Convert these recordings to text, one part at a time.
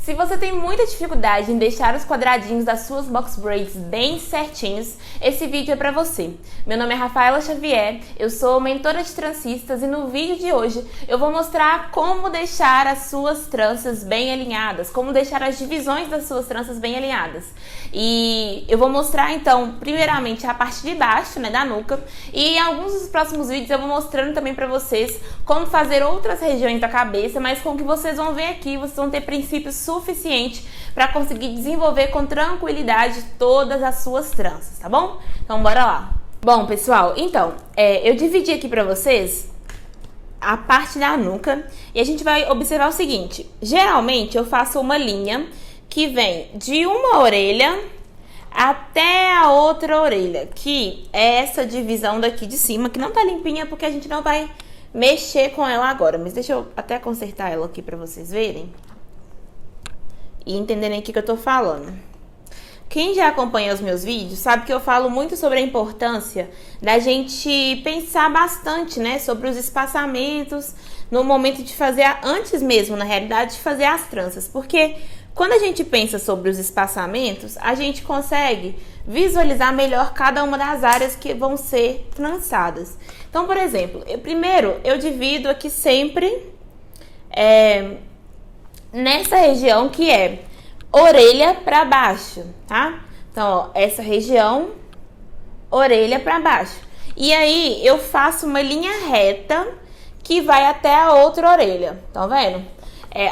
Se você tem muita dificuldade em deixar os quadradinhos das suas box braids bem certinhos, esse vídeo é para você. Meu nome é Rafaela Xavier, eu sou mentora de trancistas e no vídeo de hoje eu vou mostrar como deixar as suas tranças bem alinhadas, como deixar as divisões das suas tranças bem alinhadas. E eu vou mostrar então, primeiramente a parte de baixo, né, da nuca, e em alguns dos próximos vídeos eu vou mostrando também para vocês como fazer outras regiões da cabeça, mas com o que vocês vão ver aqui, vocês vão ter princípios suficiente para conseguir desenvolver com tranquilidade todas as suas tranças, tá bom? Então bora lá. Bom, pessoal, então, eu dividi aqui para vocês a parte da nuca e a gente vai observar o seguinte: geralmente eu faço uma linha que vem de uma orelha até a outra orelha, que é essa divisão daqui de cima, que não tá limpinha porque a gente não vai mexer com ela agora, mas deixa eu até consertar ela aqui para vocês verem e entenderem o que eu tô falando. Quem já acompanha os meus vídeos sabe que eu falo muito sobre a importância da gente pensar bastante, né, sobre os espaçamentos no momento de fazer, antes mesmo, na realidade, de fazer as tranças. Porque quando a gente pensa sobre os espaçamentos, a gente consegue visualizar melhor cada uma das áreas que vão ser trançadas. Então, por exemplo, primeiro eu divido aqui sempre nessa região que é orelha para baixo, tá? Então, ó, essa região, orelha para baixo. E aí, eu faço uma linha reta que vai até a outra orelha, tá vendo?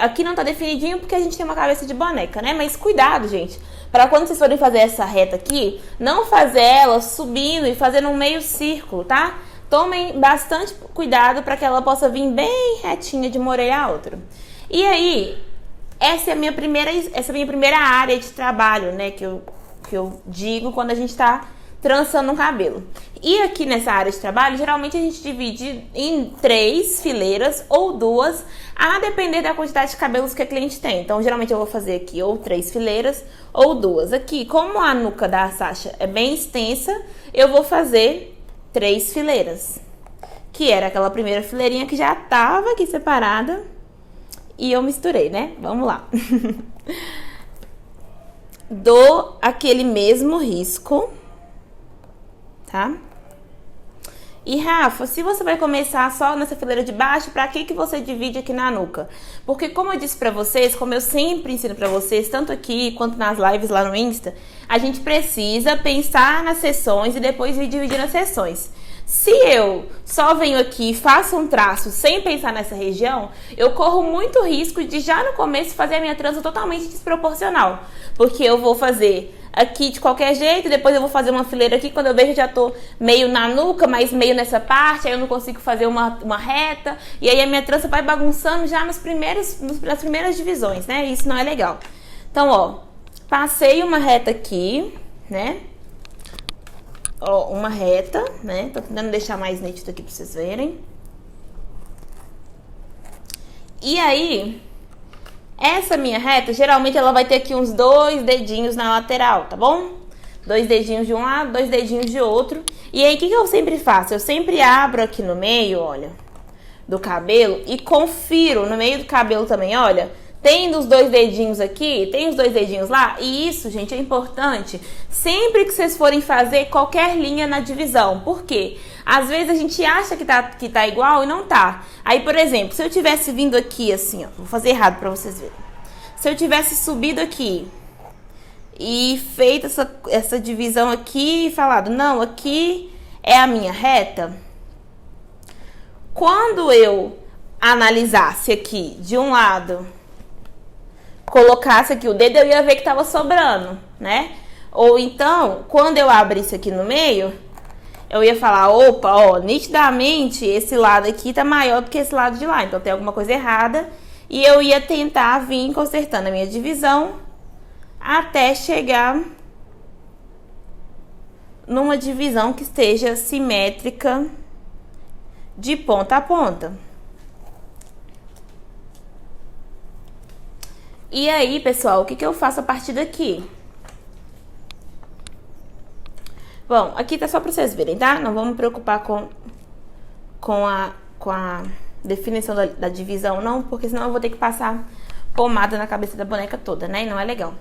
Aqui não tá definidinho porque a gente tem uma cabeça de boneca, né? Mas cuidado, gente, para quando vocês forem fazer essa reta aqui, não fazer ela subindo e fazendo um meio círculo, tá? Tomem bastante cuidado para que ela possa vir bem retinha de uma orelha a outra. E aí, essa é a minha primeira área de trabalho, né, que eu digo quando a gente tá trançando um cabelo. E aqui nessa área de trabalho, geralmente a gente divide em 3 fileiras ou 2, a depender da quantidade de cabelos que a cliente tem. Então, geralmente eu vou fazer aqui ou 3 fileiras ou 2. Aqui, como a nuca da Sasha é bem extensa, eu vou fazer 3 fileiras. Que era aquela primeira fileirinha que já tava aqui separada. E eu misturei, né? Vamos lá. Dou aquele mesmo risco, tá? E Rafa, se você vai começar só nessa fileira de baixo, pra que você divide aqui na nuca? Porque como eu disse pra vocês, como eu sempre ensino pra vocês, tanto aqui quanto nas lives lá no Insta, a gente precisa pensar nas sessões e depois dividir nas sessões. Se eu só venho aqui e faço um traço sem pensar nessa região, eu corro muito risco de já no começo fazer a minha trança totalmente desproporcional. Porque eu vou fazer aqui de qualquer jeito, depois eu vou fazer uma fileira aqui, quando eu vejo já tô meio na nuca, mas meio nessa parte, aí eu não consigo fazer uma reta, e aí a minha trança vai bagunçando já nas primeiras divisões, né? Isso não é legal. Então, ó, passei uma reta aqui, né? Ó, uma reta, né? Tô tentando deixar mais nítido aqui pra vocês verem. E aí, essa minha reta, geralmente ela vai ter aqui uns 2 dedinhos na lateral, tá bom? 2 dedinhos de um lado, 2 dedinhos de outro. E aí, o que eu sempre faço? Eu sempre abro aqui no meio, olha, do cabelo e confiro no meio do cabelo também, olha. Tem os 2 dedinhos aqui, tem os 2 dedinhos lá. E isso, gente, é importante sempre que vocês forem fazer qualquer linha na divisão. Por quê? Às vezes a gente acha que tá igual e não tá. Aí, por exemplo, se eu tivesse vindo aqui assim, ó, vou fazer errado pra vocês verem. Se eu tivesse subido aqui e feito essa divisão aqui e falado, não, aqui é a minha reta. Quando eu analisasse aqui de um lado, colocasse aqui o dedo, eu ia ver que tava sobrando, né? Ou então, quando eu abrisse aqui no meio, eu ia falar, opa, ó, nitidamente esse lado aqui tá maior do que esse lado de lá, então tem alguma coisa errada. E eu ia tentar vir consertando a minha divisão até chegar numa divisão que esteja simétrica de ponta a ponta. E aí, pessoal, o que eu faço a partir daqui? Bom, aqui tá só pra vocês verem, tá? Não vamos me preocupar com a definição da divisão, não, porque senão eu vou ter que passar pomada na cabeça da boneca toda, né? E não é legal.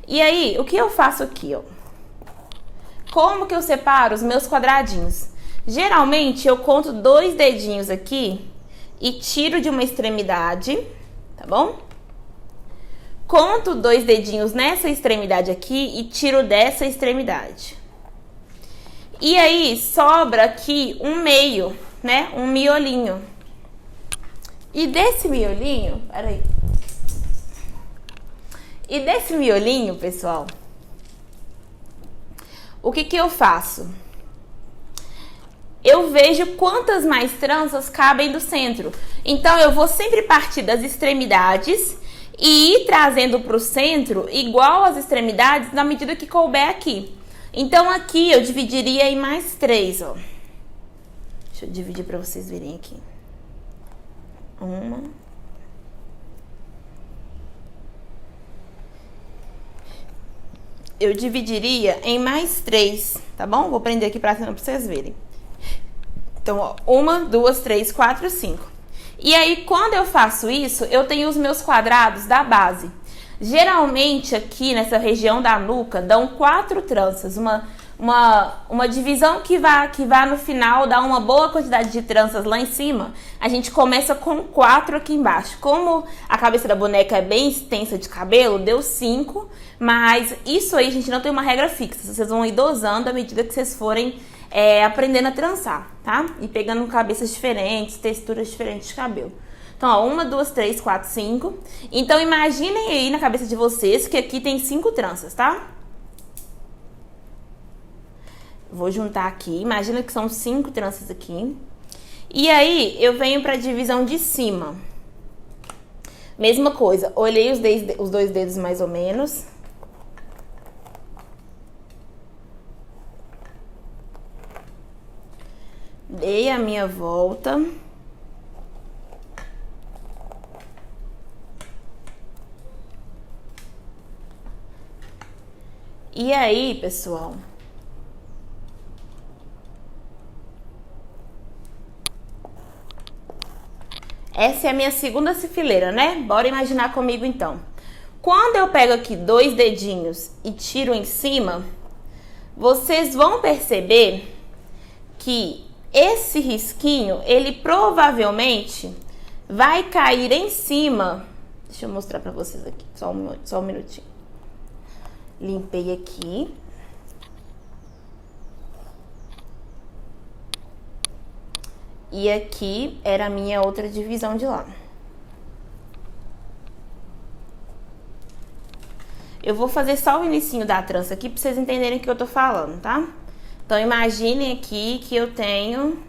E aí, o que eu faço aqui, ó? Como que eu separo os meus quadradinhos? Geralmente, eu conto 2 dedinhos aqui e tiro de uma extremidade, tá bom? Conto 2 dedinhos nessa extremidade aqui e tiro dessa extremidade. E aí, sobra aqui um meio, né? Um miolinho. E desse miolinho, peraí. E desse miolinho, pessoal, o que que eu faço? Eu vejo quantas mais tranças cabem do centro. Então, eu vou sempre partir das extremidades e ir trazendo para o centro igual as extremidades na medida que couber aqui. Então, aqui eu dividiria em mais 3, ó. Deixa eu dividir para vocês verem aqui. Uma. Eu dividiria em mais 3, tá bom? Vou prender aqui pra cima pra vocês verem. Então, ó, 1, 2, 3, 4, 5. E aí, quando eu faço isso, eu tenho os meus quadrados da base. Geralmente, aqui nessa região da nuca, dão 4 tranças. Uma divisão que vá no final dar uma boa quantidade de tranças lá em cima. A gente começa com 4 aqui embaixo. Como a cabeça da boneca é bem extensa de cabelo, deu 5. Mas isso aí, a gente não tem uma regra fixa. Vocês vão ir dosando à medida que vocês forem aprendendo a trançar, tá? E pegando cabeças diferentes, texturas diferentes de cabelo. Então, ó, 1, 2, 3, 4, 5. Então, imaginem aí na cabeça de vocês que aqui tem 5 tranças, tá? Vou juntar aqui. Imagina que são 5 tranças aqui. E aí, eu venho pra divisão de cima. Mesma coisa. Olhei os 2 dedos mais ou menos. Dei a minha volta. E aí, pessoal, essa é a minha segunda fileira, né? Bora imaginar comigo, então. Quando eu pego aqui 2 dedinhos e tiro em cima, vocês vão perceber que esse risquinho, ele provavelmente vai cair em cima. Deixa eu mostrar pra vocês aqui, só um minutinho. Limpei aqui. E aqui era a minha outra divisão de lá. Eu vou fazer só o inicinho da trança aqui pra vocês entenderem o que eu tô falando, tá? Então, imaginem aqui que eu tenho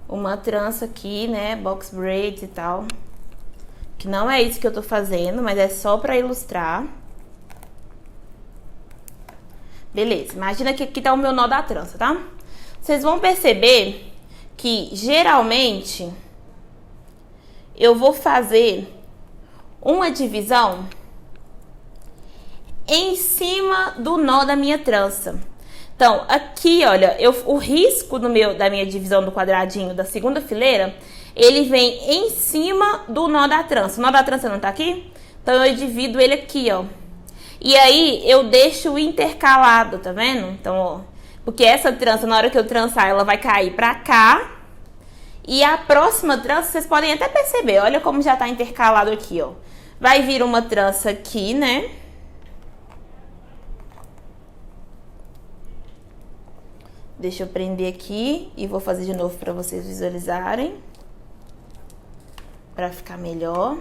uma trança aqui, né, box braids e tal, que não é isso que eu tô fazendo, mas é só pra ilustrar. Beleza, imagina que aqui tá o meu nó da trança, tá? Vocês vão perceber que, geralmente, eu vou fazer uma divisão em cima do nó da minha trança. Então, aqui, olha, o risco da minha divisão do quadradinho da segunda fileira, ele vem em cima do nó da trança. O nó da trança não tá aqui? Então, eu divido ele aqui, ó. E aí, eu deixo intercalado, tá vendo? Então, ó, porque essa trança, na hora que eu trançar, ela vai cair pra cá. E a próxima trança, vocês podem até perceber, olha como já tá intercalado aqui, ó. Vai vir uma trança aqui, né? Deixa eu prender aqui e vou fazer de novo para vocês visualizarem, para ficar melhor.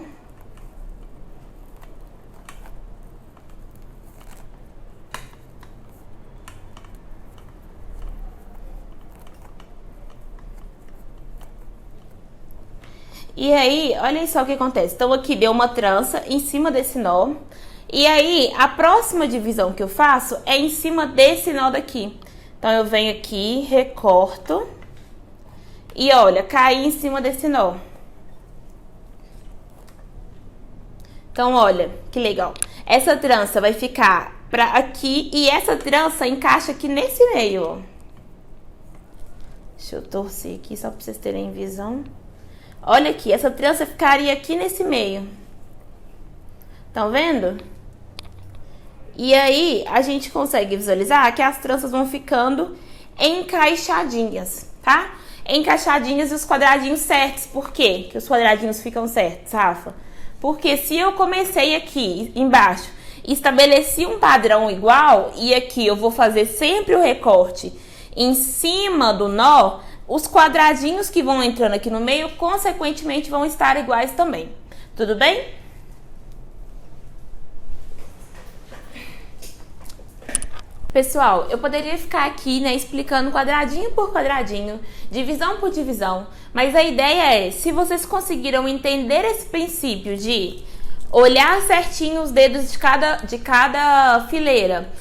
E aí, olha só o que acontece. Então, aqui deu uma trança em cima desse nó. E aí, a próxima divisão que eu faço é em cima desse nó daqui. Então, eu venho aqui, recorto e, olha, caí em cima desse nó. Então, olha, que legal. Essa trança vai ficar pra aqui e essa trança encaixa aqui nesse meio, ó. Deixa eu torcer aqui só para vocês terem visão. Olha aqui, essa trança ficaria aqui nesse meio. Estão vendo? E aí, a gente consegue visualizar que as tranças vão ficando encaixadinhas, tá? Encaixadinhas e os quadradinhos certos. Por quê que os quadradinhos ficam certos, Rafa? Porque se eu comecei aqui embaixo e estabeleci um padrão igual, e aqui eu vou fazer sempre o recorte em cima do nó, os quadradinhos que vão entrando aqui no meio, consequentemente, vão estar iguais também. Tudo bem? Pessoal, eu poderia ficar aqui, né, explicando quadradinho por quadradinho, divisão por divisão, mas a ideia é, se vocês conseguiram entender esse princípio de olhar certinho os dedos de cada fileira,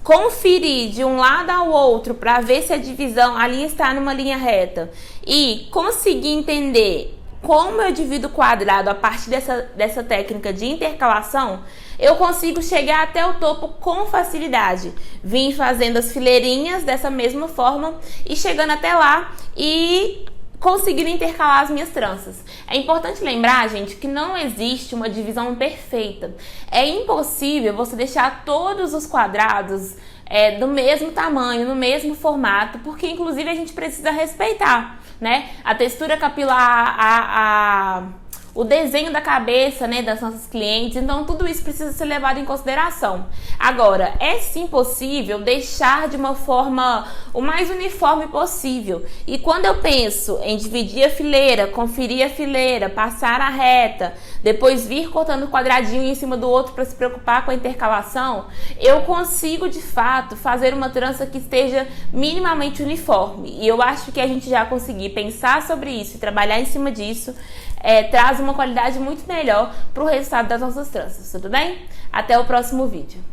conferir de um lado ao outro para ver se a divisão, a linha está numa linha reta e conseguir entender como eu divido o quadrado a partir dessa técnica de intercalação, eu consigo chegar até o topo com facilidade. Vim fazendo as fileirinhas dessa mesma forma e chegando até lá e conseguindo intercalar as minhas tranças. É importante lembrar, gente, que não existe uma divisão perfeita. É impossível você deixar todos os quadrados do mesmo tamanho, no mesmo formato, porque inclusive a gente precisa respeitar, né, a textura capilar, o desenho da cabeça, né, das nossas clientes. Então tudo isso precisa ser levado em consideração. Agora, é sim possível deixar de uma forma o mais uniforme possível. E quando eu penso em dividir a fileira, conferir a fileira, passar a reta, depois vir cortando quadradinho em cima do outro para se preocupar com a intercalação, eu consigo de fato fazer uma trança que esteja minimamente uniforme. E eu acho que a gente já conseguir pensar sobre isso e trabalhar em cima disso traz uma qualidade muito melhor para o resultado das nossas tranças, tudo bem? Até o próximo vídeo.